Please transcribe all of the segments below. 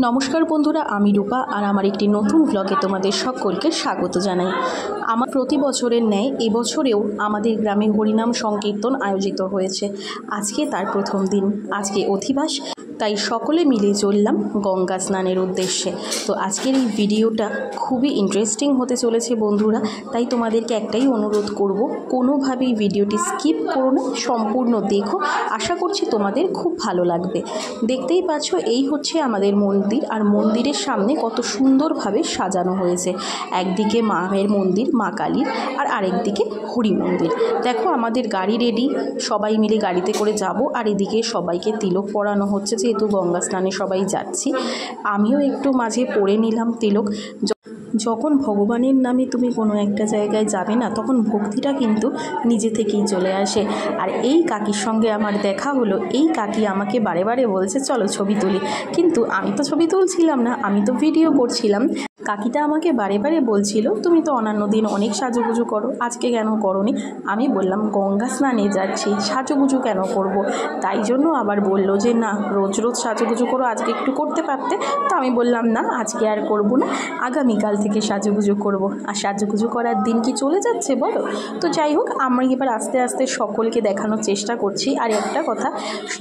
নমস্কার বন্ধুরা, আমি রূপা আর আমার একটি নতুন ব্লগে তোমাদের সকলকে স্বাগত জানাই। আমার প্রতি বছরের ন্যায় এবছরেও আমাদের গ্রামে হরিনাম সংকীর্তন আয়োজিত হয়েছে। আজকে তার প্রথম দিন, আজকে অধিবাস, তাই সকলে মিলে চললাম গঙ্গা স্নানের উদ্দেশ্যে। তো আজকের এই ভিডিওটা খুবই ইন্টারেস্টিং হতে চলেছে বন্ধুরা, তাই তোমাদেরকে একটাই অনুরোধ করব, কোনোভাবেই ভিডিওটি স্কিপ করো না, সম্পূর্ণ দেখো। আশা করছি তোমাদের খুব ভালো লাগবে। দেখতেই পাচ্ছ, এই হচ্ছে আমাদের মন্দির, আর মন্দিরের সামনে কত সুন্দরভাবে সাজানো হয়েছে। একদিকে মায়ের মন্দির, মা কালীর, আর আরেকদিকে হরি মন্দির। দেখো আমাদের গাড়ি রেডি, সবাই মিলে গাড়িতে করে যাব। আর এদিকে সবাইকে তিলক পরানো হচ্ছে, যেহেতু গঙ্গা স্নানে সবাই যাচ্ছি। আমিও একটু মাঝে পরে নিলাম তিলক। যখন ভগবানের নামে তুমি কোনো একটা জায়গায় যাবে না, তখন ভক্তিটা কিন্তু নিজে থেকেই চলে আসে। আর এই কাকির সঙ্গে আমার দেখা হলো। এই কাকি আমাকে বারে বারে বলছে চলো ছবি তুলি, কিন্তু আমি তো ছবি তুলছিলাম না, আমি তো ভিডিও করছিলাম। কাকিটা আমাকে বারে বারে বলছিল তুমি তো অন্যান্য দিন অনেক সাজুগুজু করো, আজকে কেন করোনি? আমি বললাম গঙ্গা স্নানে যাচ্ছি, সাজুগুজু কেন করব? তাই জন্য আবার বললো যে না, রোজ রোজ সাজুগুজু করো, আজকে একটু করতে পারতে। তো আমি বললাম না, আজকে আর করব না, আগামীকাল থেকে সাজুগুজু করব। আর সাজুগুজু করার দিন কি চলে যাচ্ছে বলো? তো যাই হোক, আমরা এবার আস্তে আস্তে সকলকে দেখানোর চেষ্টা করছি। আর একটা কথা,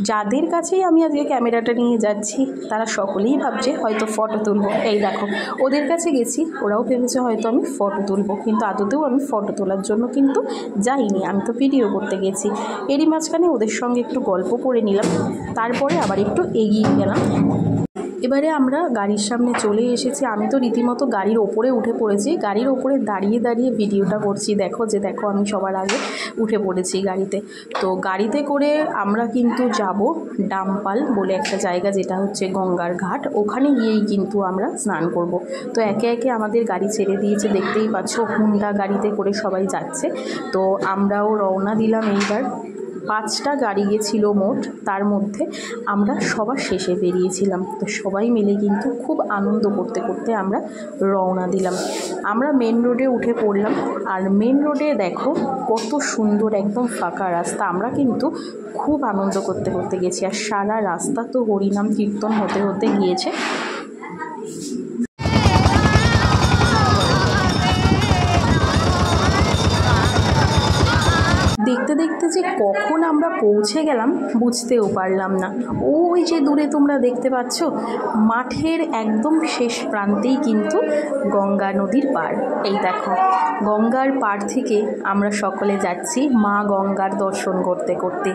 যাদের কাছেই আমি আজকে ক্যামেরাটা নিয়ে যাচ্ছি, তারা সকলেই ভাবছে হয়তো ফটো তুলবো। এই দেখো, ওদের কাছে গেছি, ওরাও ভেবেছে হয়তো আমি ফটো তুলবো, কিন্তু আদতেও আমি ফটো তোলার জন্য কিন্তু যাইনি, আমি তো ভিডিও করতে গেছি। এরই মাঝখানে ওদের সঙ্গে একটু গল্প করে নিলাম, তারপরে আবার একটু এগিয়ে গেলাম। এবারে আমরা গাড়ির সামনে চলে এসেছি। আমি তো রীতিমতো গাড়ির ওপরে উঠে পড়েছি, গাড়ির ওপরে দাঁড়িয়ে দাঁড়িয়ে ভিডিওটা করছি। দেখো আমি সবার আগে উঠে পড়েছি গাড়িতে। তো গাড়িতে করে আমরা কিন্তু যাব ডামপাল বলে একটা জায়গা, যেটা হচ্ছে গঙ্গার ঘাট। ওখানে গিয়েই কিন্তু আমরা স্নান করব। তো একে একে আমাদের গাড়ি ছেড়ে দিয়েছে, দেখতেই পাচ্ছ হুন্ডা গাড়িতে করে সবাই যাচ্ছে। তো আমরাও রওনা দিলাম। এইবার 5টা গাড়ি গেছিল মোট, তার মধ্যে আমরা সবার শেষে বেরিয়েছিলাম। তো সবাই মিলে কিন্তু খুব আনন্দ করতে করতে আমরা রওনা দিলাম। আমরা মেন রোডে উঠে পড়লাম। আর মেন রোডে দেখো কত সুন্দর, একদম ফাঁকা রাস্তা। আমরা কিন্তু খুব আনন্দ করতে করতে গেছি, আর সারা রাস্তা তো হরিনাম কীর্তন হতে হতে গিয়েছে। দেখতে দেখতে যে কখন আমরা পৌঁছে গেলাম বুঝতেও পারলাম না। ওই যে দূরে তোমরা দেখতে পাচ্ছ, মাঠের একদম শেষ প্রান্তেই কিন্তু গঙ্গা নদীর পাড়। এই দেখো, গঙ্গার পাড় থেকে আমরা সকলে যাচ্ছি মা গঙ্গার দর্শন করতে করতে।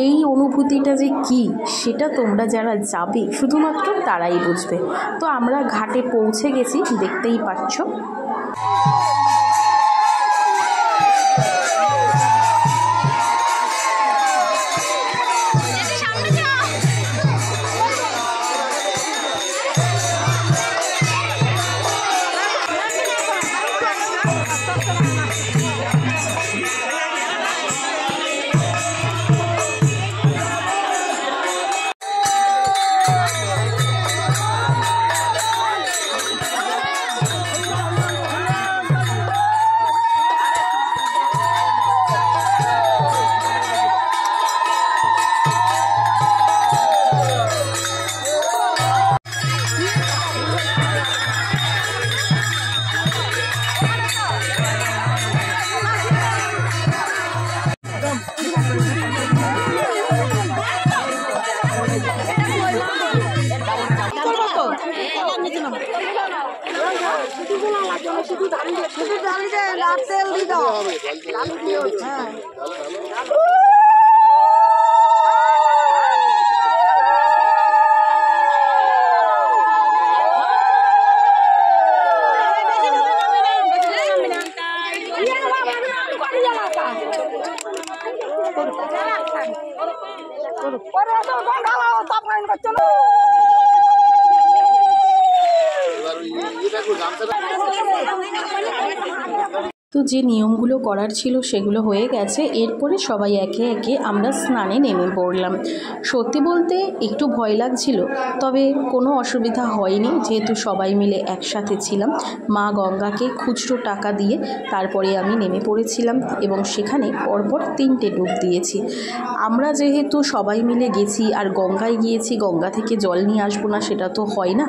এই অনুভূতিটা যে কি, সেটা তোমরা যারা যাবে শুধুমাত্র তারাই বুঝবে। তো আমরা ঘাটে পৌঁছে গেছি, দেখতেই পাচ্ছ। শুধু দাঁড়িয়ে তেল দিতে হবে। তো যে নিয়মগুলো করার ছিল সেগুলো হয়ে গেছে। এরপরে সবাই একে একে আমরা স্নানে নেমে পড়লাম। সত্যি বলতে একটু ভয় লাগছিল, তবে কোনো অসুবিধা হয়নি, যেহেতু সবাই মিলে একসাথে ছিলাম। মা গঙ্গাকে খুচরো টাকা দিয়ে তারপরে আমি নেমে পড়েছিলাম এবং সেখানে পরপর 3টে ডুব দিয়েছি। আমরা যেহেতু সবাই মিলে গেছি আর গঙ্গায় গিয়েছি, গঙ্গা থেকে জল নিয়ে আসবো না সেটা তো হয় না।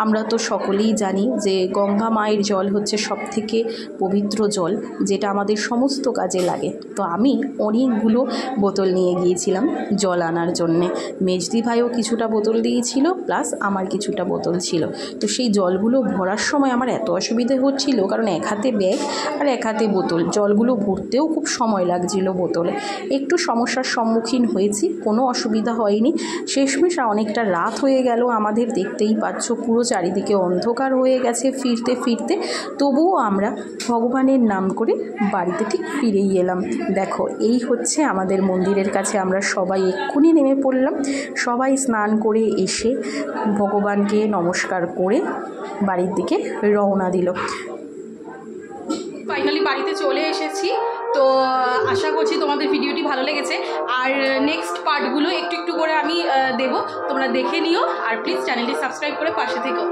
আমরা তো সকলেই জানি যে গঙ্গা মায়ের জল হচ্ছে সবথেকে পবিত্র জল, যেটা আমাদের সমস্ত কাজে লাগে। তো আমি অনেকগুলো বোতল নিয়ে গিয়েছিলাম জল আনার জন্যে। মেজদি ভাইও কিছুটা বোতল দিয়েছিল, প্লাস আমার কিছুটা বোতল ছিল। তো সেই জলগুলো ভরার সময় আমার এত অসুবিধে হচ্ছিল, কারণ এক হাতে ব্যাগ আর এক হাতে বোতল, জলগুলো ভরতেও খুব সময় লাগছিল বোতলে। একটু সমস্যার সম্মুখীন হয়েছি, কোনো অসুবিধা হয়নি। শেষমেশ অনেকটা রাত হয়ে গেল আমাদের, দেখতেই পাচ্ছ পুরো চারিদিকে অন্ধকার হয়ে গেছে ফিরতে ফিরতে। তবুও আমরা ভগবানের নাম করে বাড়িতে ঠিক ফিরেই এলাম। দেখো, এই হচ্ছে আমাদের মন্দিরের কাছে আমরা সবাই এক্ষুনি নেমে পড়লাম। সবাই স্নান করে এসে ভগবানকে নমস্কার করে বাড়ির দিকে রওনা দিল। ফাইনালি বাড়িতে চলে এসেছি। তো আশা করছি তোমাদের ভিডিওটি ভালো লেগেছে, আর নেক্সট পার্টগুলো একটু একটু করে আমি দেবো, তোমরা দেখে নিও। আর প্লিজ চ্যানেলটি সাবস্ক্রাইব করে পাশে থেকো।